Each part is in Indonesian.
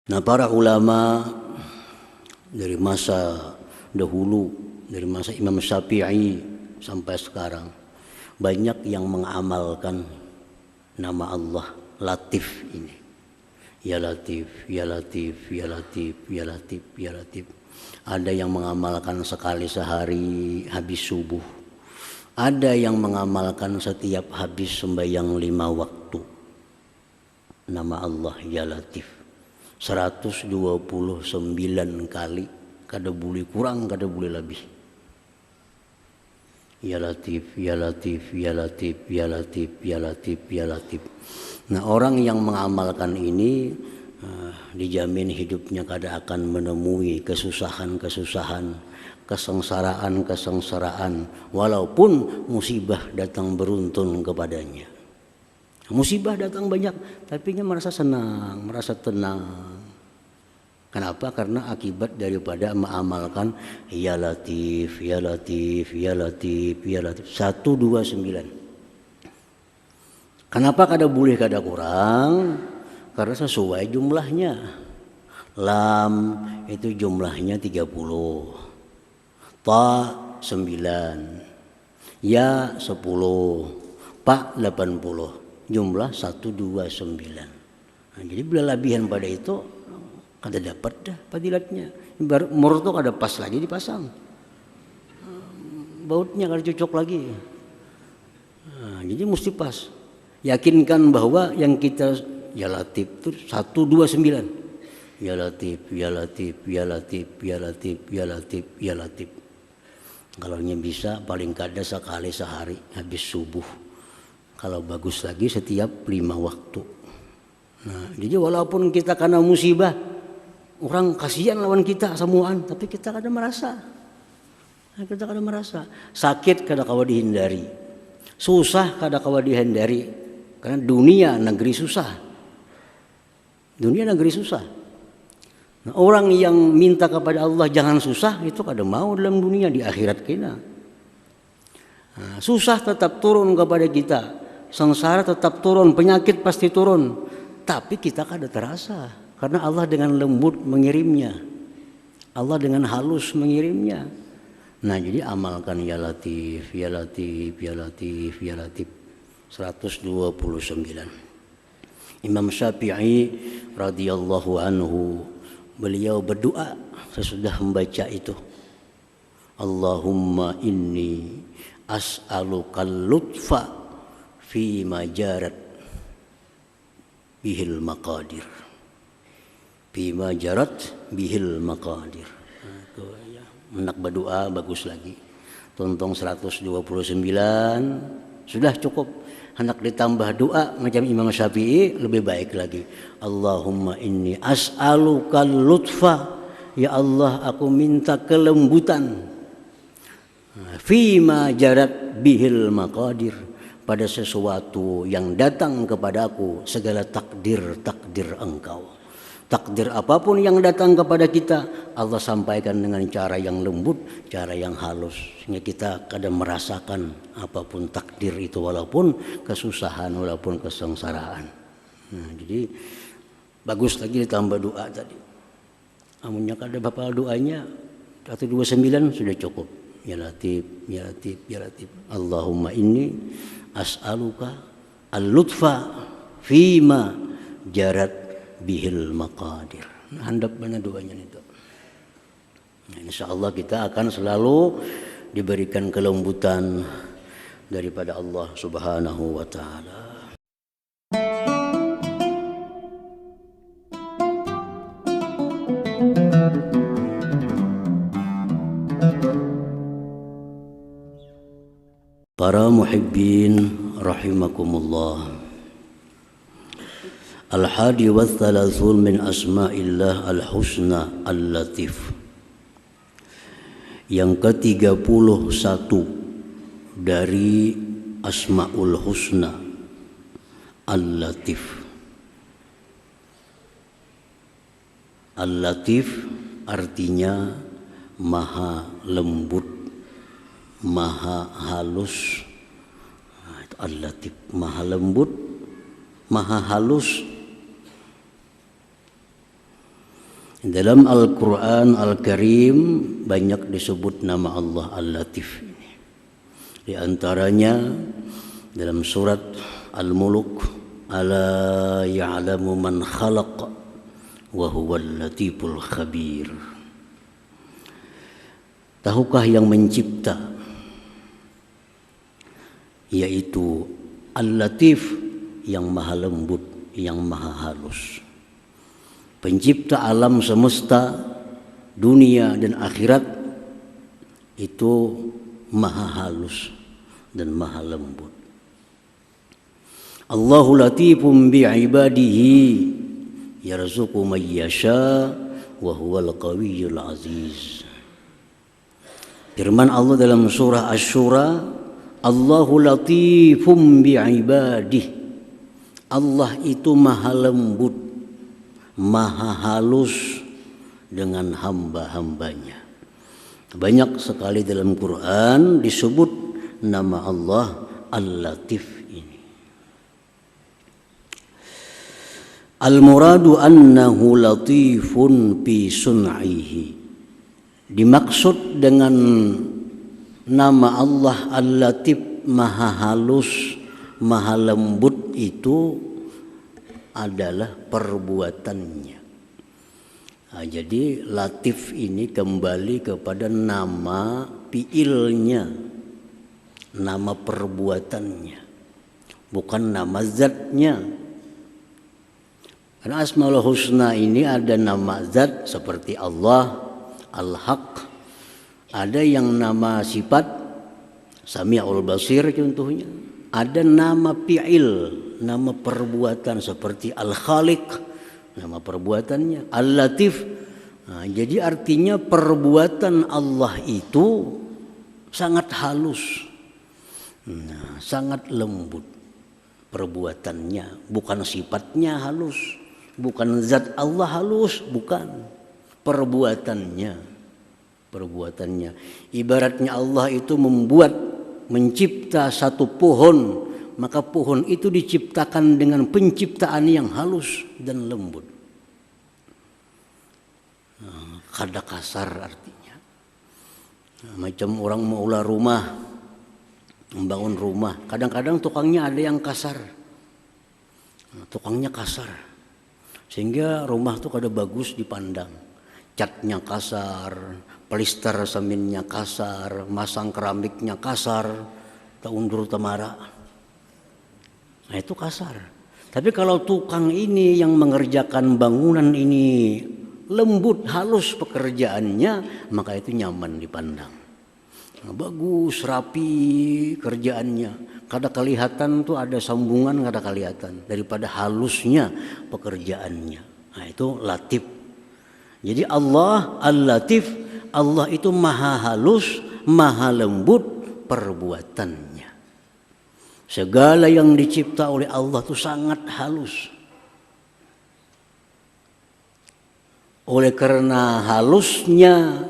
Nah, para ulama dari masa dahulu, dari masa Imam Syafi'i sampai sekarang, banyak yang mengamalkan nama Allah Latif ini. Ya Latif, Ya Latif, Ya Latif, Ya Latif, Ya Latif. Ada yang mengamalkan sekali sehari habis subuh. Ada yang mengamalkan setiap habis sembahyang 5 waktu. Nama Allah Ya Latif. 129 kali, kada boleh kurang, kada boleh lebih. Ya Latif, Ya Latif, Ya Latif, Ya Latif, Ya Latif, Ya Latif. Nah, orang yang mengamalkan ini dijamin hidupnya kada akan menemui kesusahan-kesusahan, kesengsaraan-kesengsaraan, walaupun musibah datang beruntun kepadanya. Musibah datang banyak, tapi dia merasa senang, merasa tenang. Kenapa? Karena akibat daripada mengamalkan Ya Latif, Ya Latif, Ya Latif, Ya Latif 129. Kenapa kada boleh kada kurang? Karena sesuai jumlahnya. Lam itu jumlahnya 30. Ta 9. Ya 10. Pa 80. Jumlah 129. Nah, jadi bila lebihan pada itu kada dapat dah fadilatnya. Mur itu kada pas lagi dipasang. Bautnya kada cocok lagi. Nah, jadi mesti pas. Yakinkan bahwa yang kita Ya Latif itu 129. Ya Latif, Ya Latif, Ya Latif, Ya Latif, Ya Latif, Ya Latif. Kalau bisa paling kada sekali sehari habis subuh. Kalau bagus lagi setiap 5 waktu. Nah, jadi walaupun kita kena musibah, orang kasihan lawan kita semuaan, tapi kita kada merasa. Kita kada merasa. Sakit kada kawa dihindari. Susah kada kawa dihindari. Karena dunia negeri susah. Dunia negeri susah. Nah, orang yang minta kepada Allah jangan susah, itu kada mau dalam dunia, di akhirat kena. Nah, susah tetap turun kepada kita. Sengsara tetap turun, penyakit pasti turun, tapi kita kada terasa karena Allah dengan lembut mengirimnya, Allah dengan halus mengirimnya. Nah, jadi amalkan Ya Latif, Ya Latif, Ya Latif, Ya Latif 129. Imam Syafi'i radhiyallahu anhu, beliau berdoa sesudah membaca itu, Allahumma inni as'alukal lutfa fi majarat bihil maqadir, fi majarat bihil maqadir. Nak berdoa bagus lagi. Tontong 129 sudah cukup. Hendak ditambah doa macam Imam Syafi'i lebih baik lagi. Allahumma inni as'alukal lutfa, ya Allah aku minta kelembutan, fi majarat bihil maqadir, pada sesuatu yang datang kepadaku, segala takdir Engkau. Takdir apapun yang datang kepada kita, Allah sampaikan dengan cara yang lembut, cara yang halus, sehingga kita kadang merasakan apapun takdir itu, walaupun kesusahan, walaupun kesengsaraan. Nah, jadi bagus lagi ditambah doa tadi. Amunnya kada bapak doanya 129 sudah cukup. Ya Latif, Ya Latif, Ya Latif. Allahumma inni as'aluka al-lutfa fima jarat bihil maqadir. Handap mana doanya itu. Nah, insyaallah kita akan selalu diberikan kelembutan daripada Allah Subhanahu wa taala. Para muhibbin rahimakumullah. Al-hadi wa thalathun min asma'illah al-husna al-latif. Yang ke-31 dari Asma'ul Husna al-latif. Al-latif artinya maha lembut, maha halus. Al-latif maha lembut, maha halus. Dalam Al-Quran Al-Karim banyak disebut nama Allah Al-Latif. Di antaranya dalam surat Al-Muluk, ala ya'lamu man khalaq wa huwal latiful khabir. Tahukah yang mencipta, yaitu Al-Latif, yang maha lembut, yang maha halus. Pencipta alam semesta, dunia dan akhirat itu maha halus dan maha lembut. Allahu latifum bi'ibadihi yarzuqu man yasha wa huwal qawiyyul aziz. Firman Allah dalam surah Asy-Syura, Allahu latifum bi'ibadihi. Allah itu maha lembut, maha halus dengan hamba-hambanya. Banyak sekali dalam Quran disebut nama Allah Al-Latif ini. Al-muradu annahu latifun fi sun'ihi. Dimaksud dengan nama Allah Al-Latif, maha halus, maha lembut, itu adalah perbuatannya. Nah, jadi Latif ini kembali kepada nama fiilnya, nama perbuatannya, bukan nama zatnya. Karena Asmaul Husna ini ada nama zat seperti Allah, Al-Haq. Ada yang nama sifat, Sami'ul Basir contohnya. Ada nama fi'il, nama perbuatan seperti Al-Khaliq, nama perbuatannya. Al-Latif. Nah, jadi artinya perbuatan Allah itu sangat halus, sangat lembut perbuatannya. Bukan sifatnya halus, bukan zat Allah halus, bukan. Perbuatannya. Ibaratnya Allah itu mencipta satu pohon, maka pohon itu diciptakan dengan penciptaan yang halus dan lembut. Kada kasar artinya. Macam orang mau ulah rumah, membangun rumah, kadang-kadang tukangnya ada yang kasar. Tukangnya kasar, sehingga rumah itu kada bagus dipandang. Catnya kasar, pelister semennya kasar, masang keramiknya kasar, undur temara. Nah itu kasar. Tapi kalau tukang ini yang mengerjakan bangunan ini lembut, halus pekerjaannya, maka itu nyaman dipandang. Nah, bagus, rapi kerjaannya. Kada kelihatan tuh ada sambungan, kada kelihatan daripada halusnya pekerjaannya. Nah itu Latif. Jadi Allah Al-Latif, Allah itu maha halus, maha lembut perbuatannya. Segala yang dicipta oleh Allah itu sangat halus. Oleh karena halusnya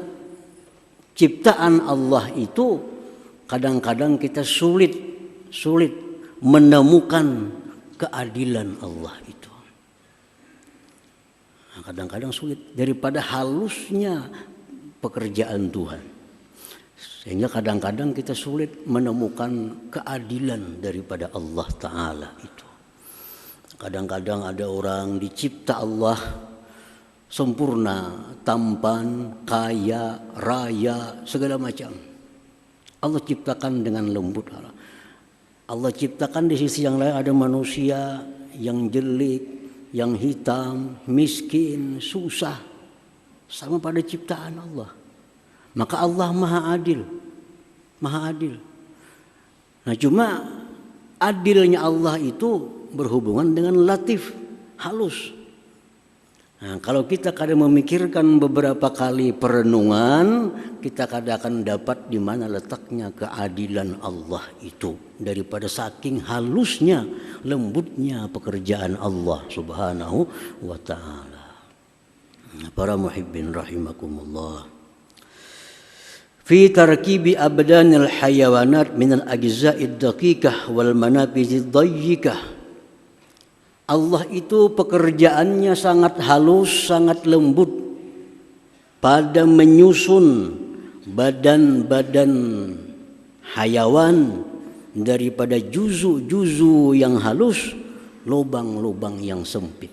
ciptaan Allah itu, kadang-kadang kita sulit menemukan keadilan Allah itu. Kadang-kadang sulit daripada halusnya pekerjaan Tuhan, sehingga kadang-kadang kita sulit menemukan keadilan daripada Allah Ta'ala itu. Kadang-kadang ada orang dicipta Allah sempurna, tampan, kaya, raya, segala macam. Allah ciptakan dengan lembut. Allah ciptakan di sisi yang lain ada manusia yang jelek, yang hitam, miskin, susah, sama pada ciptaan Allah. Maka Allah maha adil, maha adil. Nah cuma adilnya Allah itu berhubungan dengan Latif, halus. Nah, kalau kita kadang memikirkan beberapa kali perenungan, kita kadang akan dapat di mana letaknya keadilan Allah itu, daripada saking halusnya, lembutnya pekerjaan Allah Subhanahu wa Ta'ala. Para muhibbin rahimakumullah. Fi tarkibi abdanil hayawanat minal ajza'id daqiqah wal manafizid dayyikah. Allah itu pekerjaannya sangat halus, sangat lembut. pada menyusun badan-badan hayawan daripada juzu-juzu yang halus, lubang-lubang yang sempit.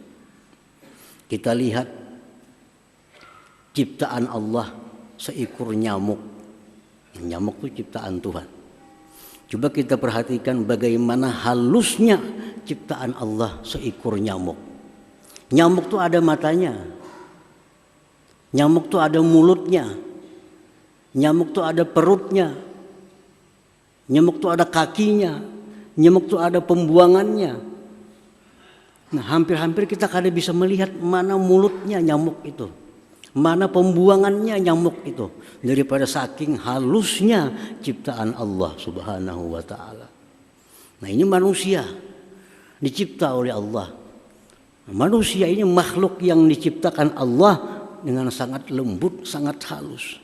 Kita lihat ciptaan Allah seekor nyamuk. Nyamuk itu ciptaan Tuhan. Coba kita perhatikan bagaimana halusnya ciptaan Allah seekor nyamuk. Nyamuk itu ada matanya. Nyamuk itu ada mulutnya. Nyamuk itu ada perutnya. Nyamuk itu ada kakinya. Nyamuk itu ada pembuangannya. Nah, hampir-hampir kita kada bisa melihat mana mulutnya nyamuk itu. Mana pembuangannya nyamuk itu, daripada saking halusnya ciptaan Allah Subhanahu wa ta'ala. Nah, ini manusia dicipta oleh Allah. Manusia ini makhluk yang diciptakan Allah dengan sangat lembut, sangat halus.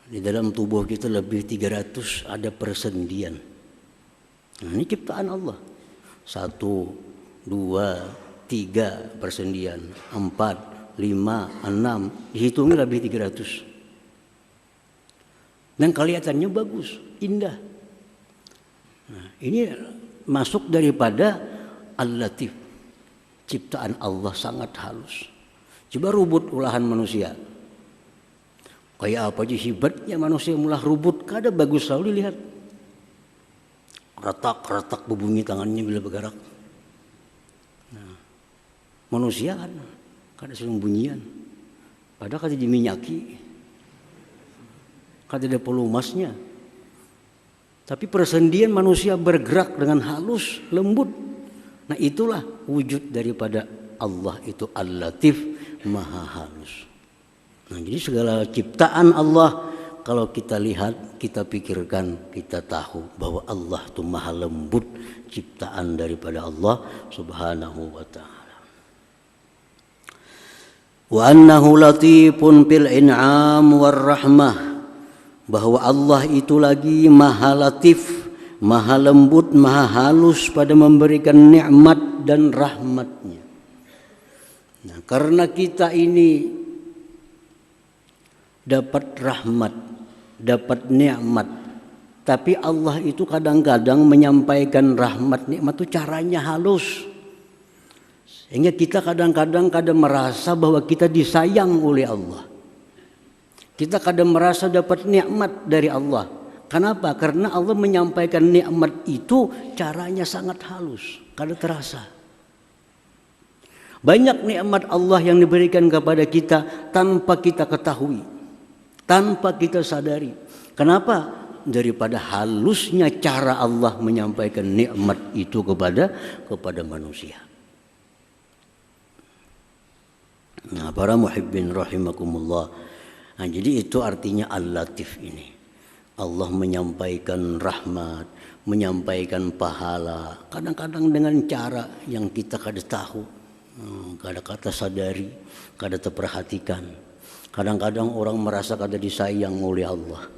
Di dalam tubuh kita lebih 300 ada persendian. Nah, ini ciptaan Allah. 1, 2, 3 persendian, 4, 5, 6, dihitungnya lebih 300. Dan kelihatannya bagus, indah. Nah, ini masuk daripada Al-Latif. Ciptaan Allah sangat halus. Coba rubut olahan manusia. Kayak apa aja hebatnya manusia mulah rubut, kada bagus selalu dilihat. Retak-retak berbunyi tangannya bila bergerak. Nah, manusia kan kada sering bunyian, padahal kada diminyaki, kada ada pelumasnya. Tapi persendian manusia bergerak dengan halus, lembut. Nah, itulah wujud daripada Allah itu Al-Latif, maha halus. Nah, jadi segala ciptaan Allah kalau kita lihat, kita pikirkan, kita tahu bahwa Allah itu maha lembut, ciptaan daripada Allah Subhanahu wa ta'ala. Wa annahu latifun fil in'am war rahmah, bahwa Allah itu lagi maha latif, maha lembut, maha halus pada memberikan nikmat dan rahmatnya. Nah, karena kita ini dapat rahmat, dapat nikmat, tapi Allah itu kadang-kadang menyampaikan rahmat nikmat itu caranya halus. Sehingga kita kadang-kadang merasa bahwa kita disayang oleh Allah. Kita kadang merasa dapat nikmat dari Allah. Kenapa? Karena Allah menyampaikan nikmat itu caranya sangat halus, kada terasa. Banyak nikmat Allah yang diberikan kepada kita tanpa kita ketahui, tanpa kita sadari. Kenapa? Daripada halusnya cara Allah menyampaikan nikmat itu kepada manusia. Nah, para muhibbin rahimakumullah. Nah, jadi itu artinya Al-Latif ini. Allah menyampaikan rahmat, menyampaikan pahala. Kadang-kadang dengan cara yang kita kada tahu, kada kata sadari, kada terperhatikan. Kadang-kadang orang merasa kada disayang oleh Allah.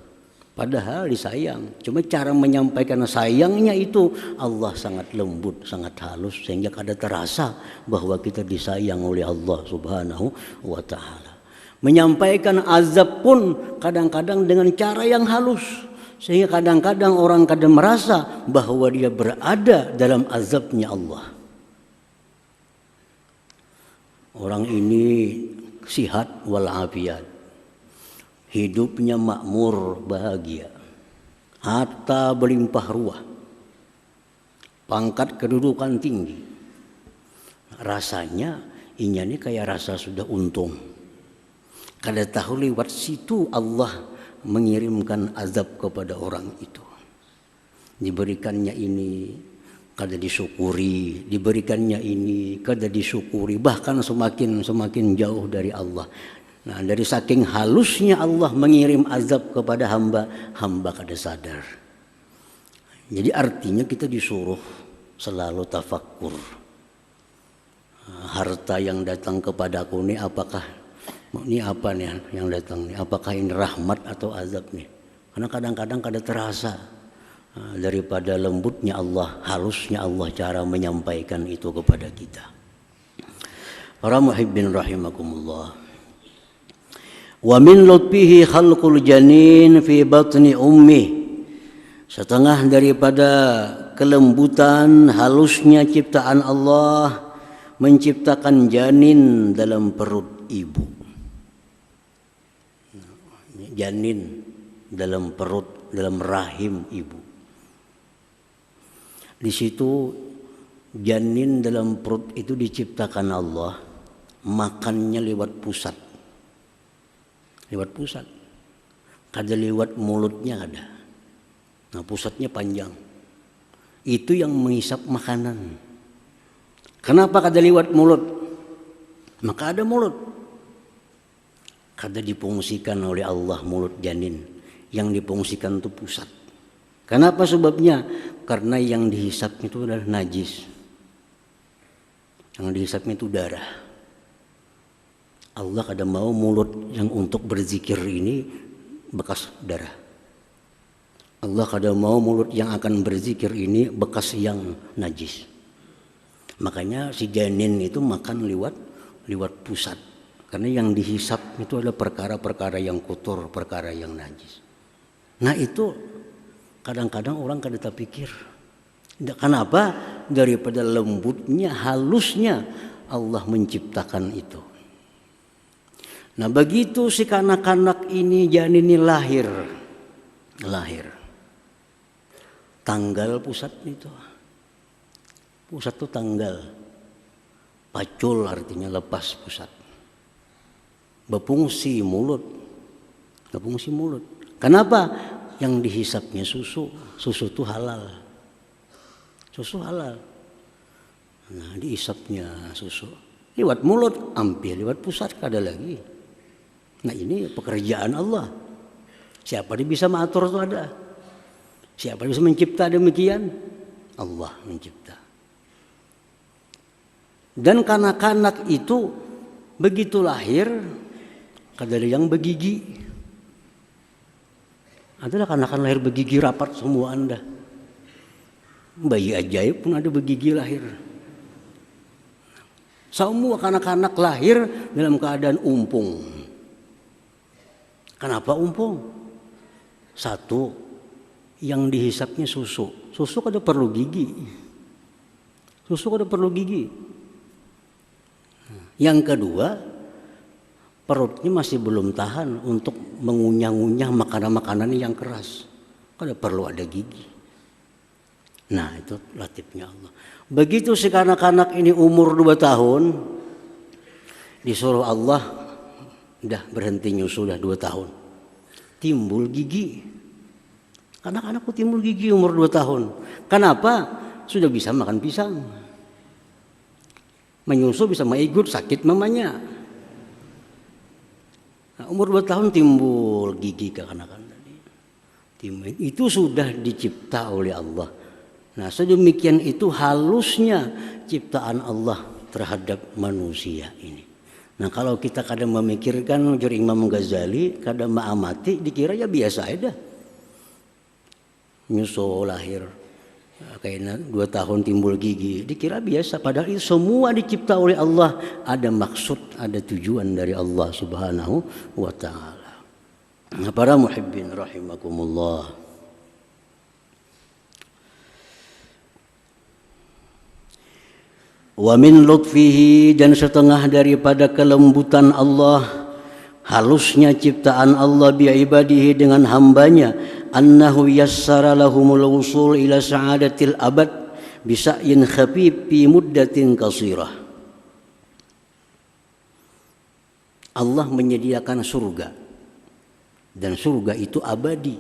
Padahal disayang. Cuma cara menyampaikan sayangnya itu Allah sangat lembut, sangat halus, sehingga kada terasa bahwa kita disayang oleh Allah Subhanahu wa ta'ala. Menyampaikan azab pun kadang-kadang dengan cara yang halus, sehingga kadang-kadang orang kada merasa bahwa dia berada dalam azabnya Allah. Orang ini sihat walafiat, hidupnya makmur, bahagia, harta berlimpah ruah, pangkat kedudukan tinggi. Rasanya ini kayak rasa sudah untung. Kada tahu lewat situ Allah mengirimkan azab kepada orang itu. Diberikannya ini kada disyukuri, diberikannya ini kada disyukuri, bahkan semakin jauh dari Allah. Nah, dari saking halusnya Allah mengirim azab kepada hamba, hamba kada sadar. Jadi artinya kita disuruh selalu tafakkur. Harta yang datang kepadaku ini apakah ini apa nih yang datang nih? Apakah ini rahmat atau azab nih? Karena kadang-kadang kada terasa daripada lembutnya Allah, halusnya Allah cara menyampaikan itu kepada kita. Para muhibbin rahimakumullah. Wa min lutfihi khalqul janin fi batni ummi. Setengah daripada kelembutan halusnya ciptaan Allah menciptakan janin dalam perut ibu. Janin dalam perut, dalam rahim ibu. Di situ janin dalam perut itu diciptakan Allah, makannya lewat pusat. Lewat pusat. Kada lewat mulutnya ada. Nah, pusatnya panjang. Itu yang menghisap makanan. Kenapa kada lewat mulut? Maka ada mulut. Kada difungsikan oleh Allah mulut janin. Yang difungsikan itu pusat. Kenapa sebabnya? Karena yang dihisapnya itu adalah najis. Yang dihisapnya itu darah. Allah kada mau mulut yang untuk berzikir ini bekas darah. Allah kada mau mulut yang akan berzikir ini bekas yang najis. Makanya si janin itu makan lewat pusat. Karena yang dihisap itu adalah perkara-perkara yang kotor, perkara yang najis. Nah itu kadang-kadang orang kada terpikir. Kenapa? Daripada lembutnya, halusnya Allah menciptakan itu. Nah begitu si kanak-kanak ini janin ini lahir. Tanggal pusat itu. Pusat itu tanggal. Pacul artinya lepas pusat. Berfungsi mulut. Kenapa? Yang dihisapnya susu. Susu itu halal. Susu halal. Nah dihisapnya susu. Lewat mulut, hampir lewat pusat kada lagi. Nah ini pekerjaan Allah. Siapa dia bisa mengatur itu ada. Siapa yang bisa mencipta demikian? Allah mencipta. Dan kanak-kanak itu begitu lahir, kada ada yang begigi. Adalah kanak-kanak lahir begigi rapat semua Anda. Bayi ajaib pun ada begigi lahir. Semua kanak-kanak lahir dalam keadaan umpung. Kenapa umpung? Satu, yang dihisapnya susu. Susu kada perlu gigi. Yang kedua, perutnya masih belum tahan untuk mengunyah-ngunyah makanan-makanan yang keras. Kada perlu ada gigi. Nah itu latifnya Allah. Begitu si kanak-kanak ini umur 2 tahun, disuruh Allah, udah berhenti nyusu dah 2 tahun. Timbul gigi. Anak-anakku timbul gigi umur 2 tahun. Kenapa? Sudah bisa makan pisang. Menyusu bisa maigut, sakit mamanya. Nah, umur 2 tahun timbul gigi ke kanak-kanak. Itu sudah dicipta oleh Allah. Nah sedemikian itu halusnya ciptaan Allah terhadap manusia ini. Nah kalau kita kadang memikirkan ujar Imam Ghazali, kadang mengamati dikira ya biasa aja. Nyusul lahir kayaknya 2 tahun timbul gigi dikira biasa, padahal itu semua dicipta oleh Allah, ada maksud, ada tujuan dari Allah Subhanahu wa taala. Nah, para muhibbin rahimakumullah, wa min lutfihi, dan setengah daripada kelembutan Allah, halusnya ciptaan Allah bi ibadihi dengan hambanya, annahu yassara lahumul wusul ila sa'adatil abad bisa'yin khafif fi muddatin qasirah. Allah menyediakan surga, dan surga itu abadi.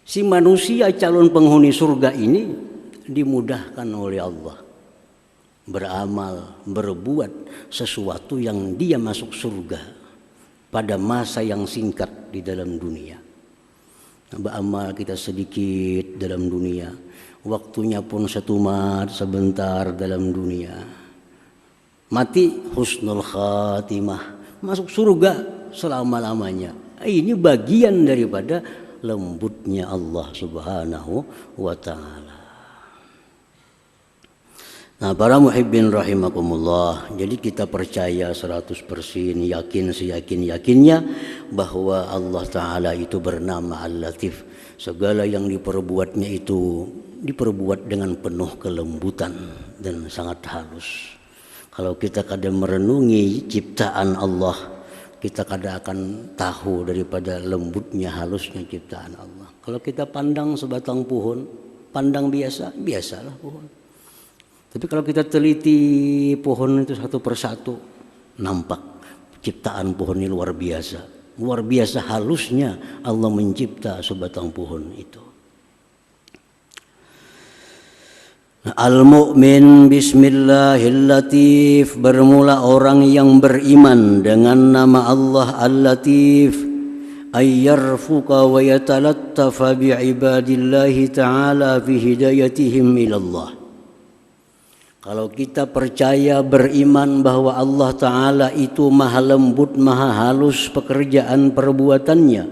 Si manusia calon penghuni surga ini dimudahkan oleh Allah beramal, berbuat sesuatu yang dia masuk surga pada masa yang singkat di dalam dunia. Beramal kita sedikit dalam dunia, waktunya pun setumat sebentar dalam dunia. Mati husnul khatimah, masuk surga selama-lamanya. Ini bagian daripada lembutnya Allah Subhanahu wa taala. Nah, para muhibbin rahimakumullah, jadi kita percaya 100% yakin seyakin-yakinnya bahwa Allah Ta'ala itu bernama Al-Latif. Segala yang diperbuatnya itu diperbuat dengan penuh kelembutan dan sangat halus. Kalau kita kadang merenungi ciptaan Allah, kita kadang akan tahu daripada lembutnya, halusnya ciptaan Allah. Kalau kita pandang sebatang pohon, pandang biasalah pohon. Tapi kalau kita teliti pohon itu satu persatu, nampak ciptaan pohon ini luar biasa. Luar biasa halusnya Allah mencipta sebatang pohon itu. Al-mu'min bismillahil-latif, bermula orang yang beriman dengan nama Allah Al-Latif, ayyarfuqa wa yatalattafa bi'ibadillahi ta'ala fi hidayatihim ilallah. Kalau kita percaya beriman bahwa Allah Ta'ala itu maha lembut, maha halus pekerjaan perbuatannya,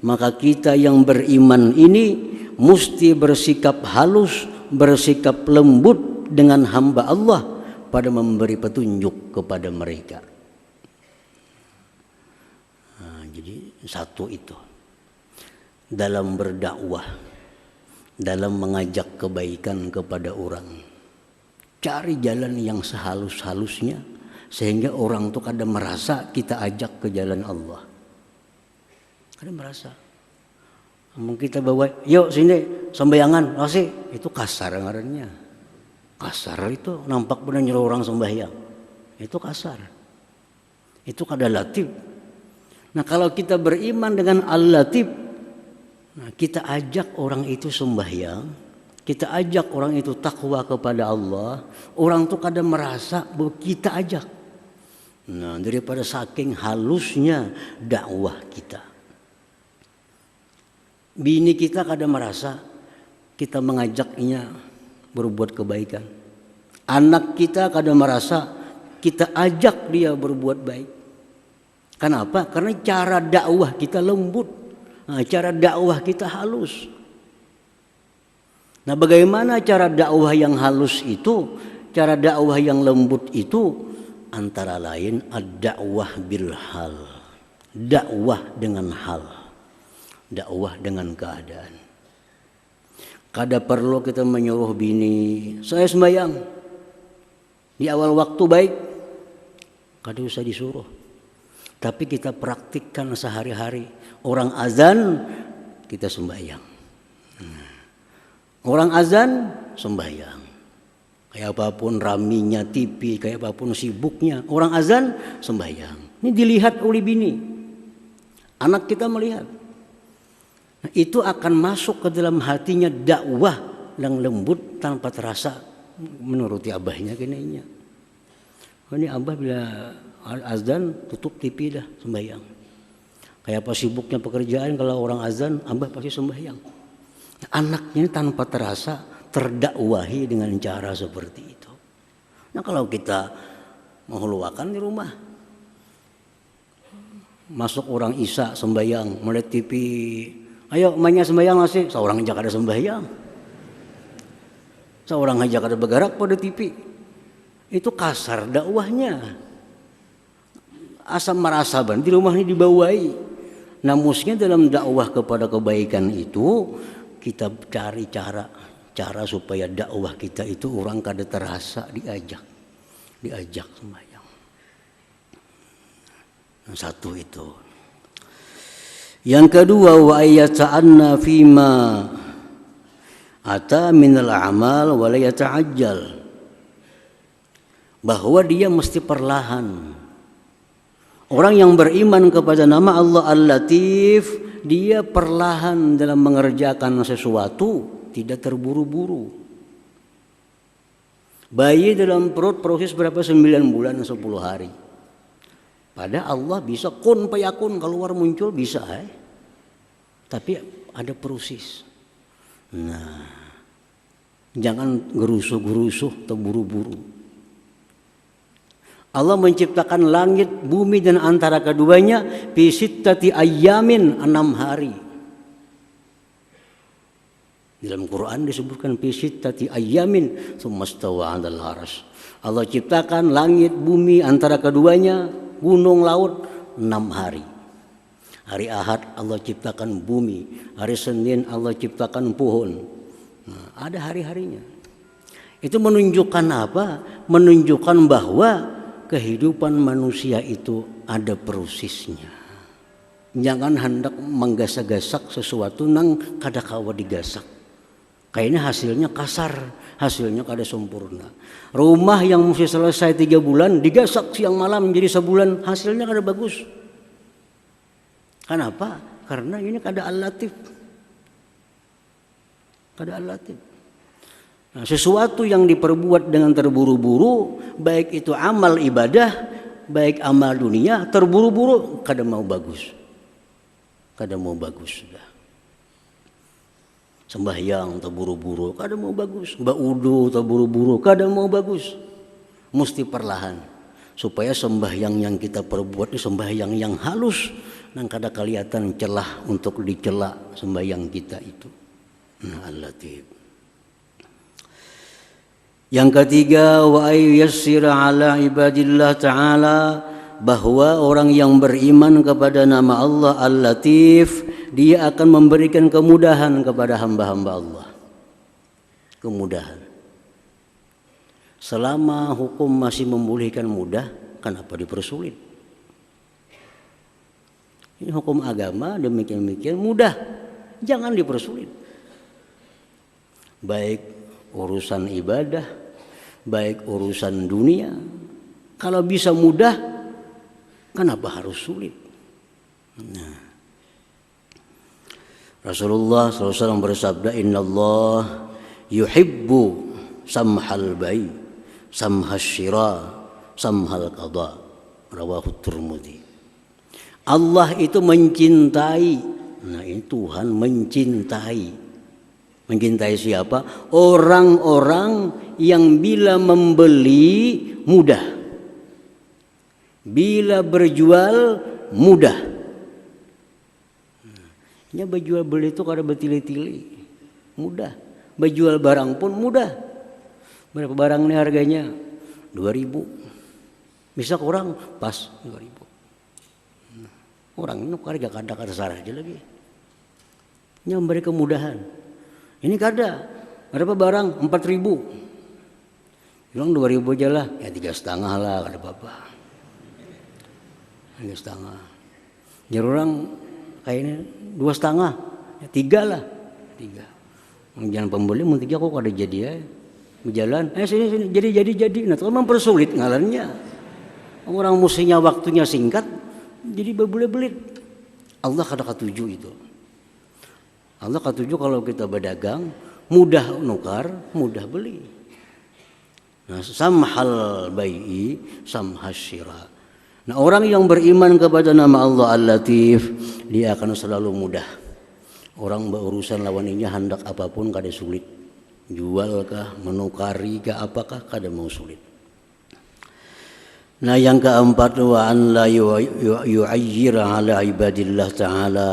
maka kita yang beriman ini mesti bersikap halus, bersikap lembut dengan hamba Allah pada memberi petunjuk kepada mereka. Nah, jadi satu itu dalam berdakwah, dalam mengajak kebaikan kepada orang. Cari jalan yang sehalus-halusnya sehingga orang tuh kadang merasa kita ajak ke jalan Allah. Kadang merasa. Mungkin kita bawa, yuk sini sembayangan, sih itu kasar ngarannya. Kasar itu nampak benar nyuruh orang sembahyang. Itu kasar. Itu kada latif. Nah, kalau kita beriman dengan Al-Latif, nah, kita ajak orang itu sembahyang. Kita ajak orang itu takwa kepada Allah, orang itu kadang merasa bahwa kita ajak. Nah, daripada saking halusnya dakwah kita. Bini kita kadang merasa kita mengajaknya berbuat kebaikan. Anak kita kadang merasa kita ajak dia berbuat baik. Kenapa? Karena cara dakwah kita lembut. Nah, cara dakwah kita halus. Nah, bagaimana cara dakwah yang halus itu, cara dakwah yang lembut itu? Antara lain ad-dakwah bil hal, dakwah dengan hal, dakwah dengan keadaan. Kada perlu kita menyuruh bini, saya sembahyang di awal waktu baik, kada usah disuruh. Tapi kita praktikkan sehari-hari. Orang azan, kita sembahyang. Orang azan sembahyang. Kayak apapun raminya TV, kayak apapun sibuknya, orang azan sembahyang. Ini dilihat oleh bini. Anak kita melihat. Nah, itu akan masuk ke dalam hatinya dakwah yang lembut tanpa terasa menuruti abahnya kenanya. Ini abah bila azan tutup TV dah sembahyang. Kayak apa sibuknya pekerjaan, kalau orang azan abah pasti sembahyang. Anaknya tanpa terasa terdakwahi dengan cara seperti itu. Nah, kalau kita menghuluakan di rumah, masuk orang Isya sembahyang, melihat TV, ayo emaknya sembahyang masih, seorang aja kada sembahyang, seorang aja kada bergerak pada TV, itu kasar dakwahnya. Asam merasaban di rumah ini dibawahi. Namusnya dalam dakwah kepada kebaikan itu kita cari cara supaya dakwah kita itu orang kada terasa diajak sembahyang. Nah, satu itu. Yang kedua, wa ayyata'anna fima ata minal amal wa la yata'ajjal. Bahwa dia mesti perlahan. Orang yang beriman kepada nama Allah Al-Latif, dia perlahan dalam mengerjakan sesuatu, tidak terburu-buru. Bayi dalam perut proses berapa? 9 bulan 10 hari. Pada Allah bisa kun payakun, keluar muncul bisa. Tapi ada proses. Nah, jangan gerusuh-gerusuh atau buru-buru. Allah menciptakan langit, bumi dan antara keduanya fi sittati ayyamin 6 hari. Dalam Quran disebutkan fi sittati ayyamin tsumma stawa 'alal arsy. Allah ciptakan langit bumi antara keduanya, gunung laut 6 hari. Hari Ahad Allah ciptakan bumi, hari Senin Allah ciptakan pohon. Nah, ada hari-harinya. Itu menunjukkan apa? Menunjukkan bahwa kehidupan manusia itu ada prosesnya. Jangan hendak menggasak-gasak sesuatu nang kada kawa digasak. Kayaknya hasilnya kasar, hasilnya kada sempurna. Rumah yang mesti selesai 3 bulan digasak siang malam menjadi sebulan, hasilnya kada bagus. Kenapa? Karena ini kada al-latif. Kada al-latif. Nah, sesuatu yang diperbuat dengan terburu-buru, baik itu amal ibadah, baik amal dunia, terburu-buru kada mau bagus. Kada mau bagus sudah. Sembahyang terburu-buru, kada mau bagus. Baudu terburu-buru, kada mau bagus. Mesti perlahan supaya sembahyang yang kita perbuat itu sembahyang yang halus, nang kada kelihatan celah untuk dicela sembahyang kita itu. Nah, al-latif. Yang ketiga, wa ayyassira ala ibadillah ta'ala, bahwa orang yang beriman kepada nama Allah Al-Latif, dia akan memberikan kemudahan kepada hamba-hamba Allah. Kemudahan. Selama hukum masih membolehkan mudah, kenapa dipersulit? Ini hukum agama demikian-demikian mudah, jangan dipersulit. Baik urusan ibadah, baik urusan dunia, kalau bisa mudah, kenapa harus sulit? Nah, Rasulullah SAW bersabda, Inna Allah yuhibbu samhal bai, samhal syira, samhal qada. Rawahu Tirmidzi. Allah itu mencintai. Nah, ini Tuhan mencintai. Mencintai siapa? Orang-orang yang bila membeli mudah, bila berjual mudah. Ya, berjual beli itu kada bertili-tili, mudah. Berjual barang pun mudah. Berapa barang ini harganya? 2.000. Bisa kurang pas 2.000. Orang ini harga kada sarah aja lagi. Ini memberi kemudahan. Ini kada. Berapa barang? 4.000. Bilang 2.000 aja lah. Ya 3,5 lah, kada apa-apa. 3,5. Jadi orang kayaknya 2,5, ya 3 lah, 3. Jangan pembeli mun 3 kok kada jadi ya. Berjalan, sini jadi. Nah, itu mempersulit ngalannya. Orang mestinya waktunya singkat, jadi berbelit-belit. Allah kada katuju itu. Allah katuju kalau kita berdagang, mudah nukar, mudah beli. Nah, samhal bai'i, samhas syira. Nah, orang yang beriman kepada nama Allah Al-Latif, dia akan selalu mudah. Orang berurusan lawannya hendak apapun kada sulit. Jual kah, menukari kah, apakah kada mau sulit. Nah, yang keempat, wa an la yu'ayyir ala ibadillah ta'ala,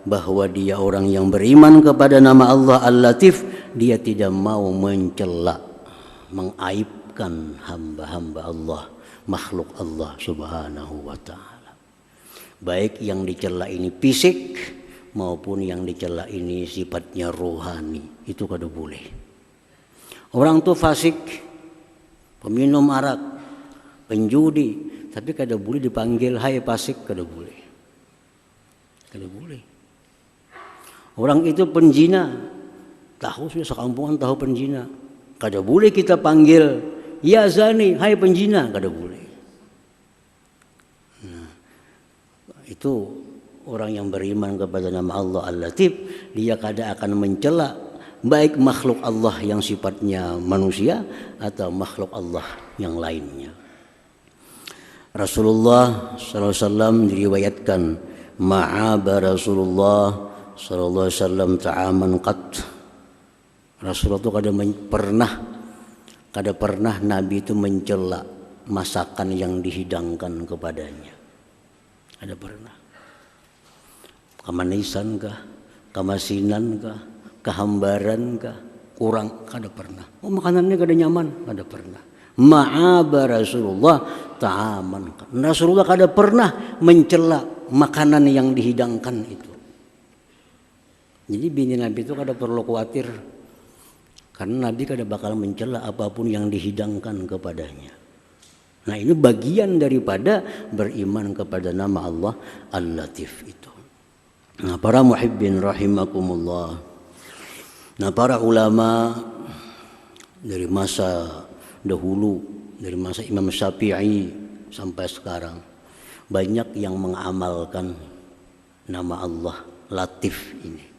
bahwa dia orang yang beriman kepada nama Allah Al-Latif, dia tidak mau mencela, mengaibkan hamba-hamba Allah, makhluk Allah Subhanahu wa ta'ala. Baik yang dicela ini fisik maupun yang dicela ini sifatnya rohani, itu kada boleh. Orang tuh fasik, peminum arak, penjudi, tapi kada boleh dipanggil hai fasik, kada boleh. Kada boleh. Orang itu penjina, tahu sudah sekampungan tahu penjina, kada boleh kita panggil ya zani, hai penjina, kada boleh. Nah, itu orang yang beriman kepada nama Allah Al-Latif, dia kada akan mencela baik makhluk Allah yang sifatnya manusia atau makhluk Allah yang lainnya. Rasulullah SAW diriwayatkan, ma'aba Rasulullah SAW ta'aman qat. Rasulullah itu kada pernah Nabi itu mencela masakan yang dihidangkan kepadanya. Ada pernah. Kamanisan kah, kamasinan kah, kehambaran kah, kurang kada pernah. Oh makanannya kada nyaman, kada pernah. Ma'aba Rasulullah ta'aman. Rasulullah kada pernah mencela makanan yang dihidangkan itu. Jadi bini Nabi itu kada perlu khawatir, karena Nabi kada bakal mencela apapun yang dihidangkan kepadanya. Nah ini bagian daripada beriman kepada nama Allah Al-Latif itu. Nah para muhibbin rahimakumullah. Nah para ulama dari masa dahulu, dari masa Imam Syafi'i sampai sekarang, banyak yang mengamalkan nama Allah Latif ini.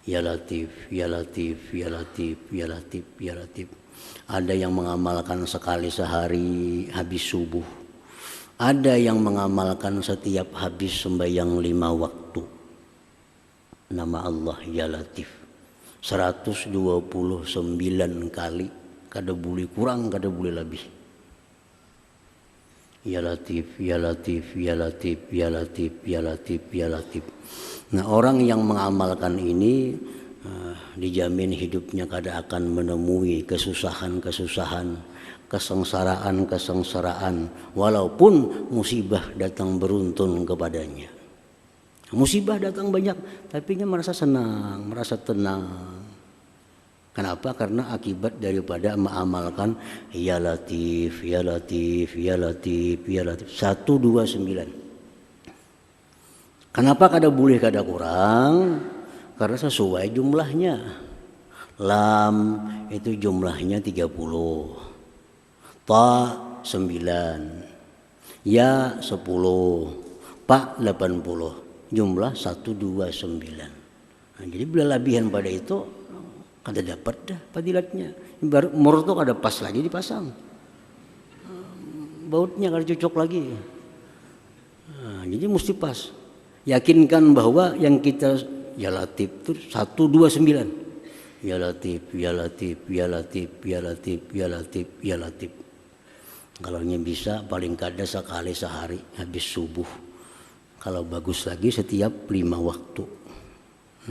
Ya Latif, Ya Latif, Ya Latif, Ya Latif, Ya Latif. Ada yang mengamalkan sekali sehari habis subuh. Ada yang mengamalkan setiap habis sembahyang 5 waktu. Nama Allah Ya Latif 129 kali, kada boleh kurang, kada boleh lebih. Ya Latif, Ya Latif, Ya Latif, Ya Latif, Ya Latif, Ya Latif. Nah orang yang mengamalkan ini dijamin hidupnya kada akan menemui kesusahan-kesusahan, kesengsaraan-kesengsaraan, walaupun musibah datang beruntun kepadanya. Musibah datang banyak, tapi dia merasa senang, merasa tenang. Kenapa? Karena akibat daripada mengamalkan Ya Latif, Ya Latif, Ya Latif, Ya Latif 129. Kenapa kada boleh kada kurang? Karena sesuai jumlahnya. Lam itu jumlahnya 30. Ta 9. Ya 10. Pa 80. Jumlah 129. Nah, jadi bila lebihan pada itu kada dapat dah fadilatnya. Mur itu kada pas lagi dipasang. Bautnya kada cocok lagi. Nah, jadi mesti pas. Yakinkan bahwa yang kita Ya Latif itu 129. Ya Latif, Ya Latif, Ya Latif, Ya Latif, Ya Latif, Ya Latif. Kalau bisa paling kada sekali sehari habis subuh. Kalau bagus lagi setiap 5 waktu.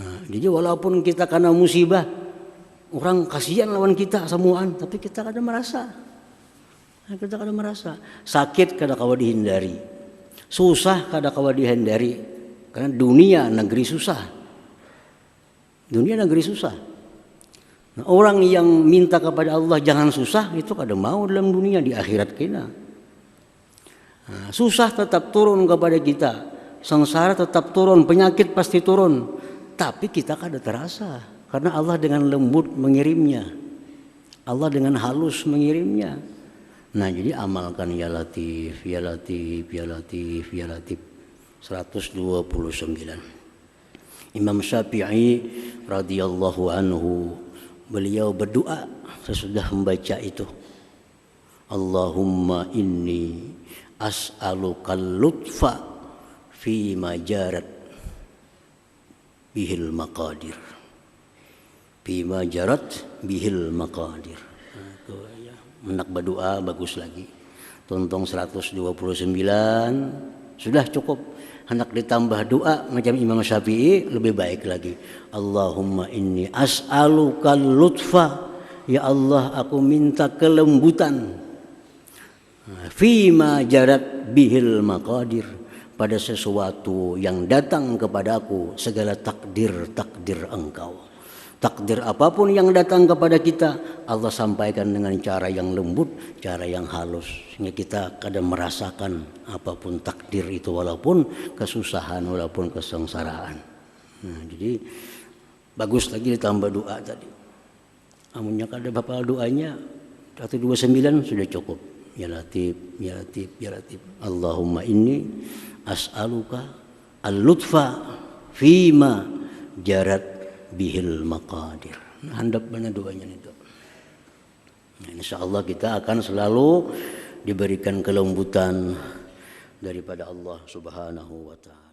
Nah, jadi walaupun kita kena musibah, orang kasihan lawan kita semuaan, tapi kita kada merasa. Kita kada merasa. Sakit kada kawa dihindari. Susah kada kawa dihindari. Karena dunia negeri susah. Dunia negeri susah. Nah, orang yang minta kepada Allah jangan susah itu kada mau dalam dunia, di akhirat kena. Nah, susah tetap turun kepada kita, sengsara tetap turun, penyakit pasti turun, tapi kita kada terasa karena Allah dengan lembut mengirimnya, Allah dengan halus mengirimnya. Nah jadi amalkan Ya Latif, Ya Latif, Ya Latif, Ya Latif 129. Imam Syafi'i radhiyallahu anhu, beliau berdoa sesudah membaca itu, Allahumma inni as'alukal lutfa fi majarat bihil maqadir, fi majarat bihil maqadir. Menak berdoa bagus lagi. Tontong 129 sudah cukup. Hendak ditambah doa macam Imam Syafi'i lebih baik lagi. Allahumma inni as'alukal lutfa, ya Allah aku minta kelembutan. Fima jarat bihil maqadir, pada sesuatu yang datang kepadaku, segala takdir Engkau. Takdir apapun yang datang kepada kita, Allah sampaikan dengan cara yang lembut, cara yang halus, sehingga kita kadang merasakan apapun takdir itu, walaupun kesusahan, walaupun kesengsaraan. Nah, jadi bagus lagi ditambah doa tadi. Amunnya kada bapak doanya 129 sudah cukup. Ya Latif, Ya Latif, Ya Latif. Allahumma inni as'aluka al-lutfa fima jarat bihil maqadir. Handap mana doanya itu. Nah, insyaallah kita akan selalu diberikan kelembutan daripada Allah Subhanahu wa taala.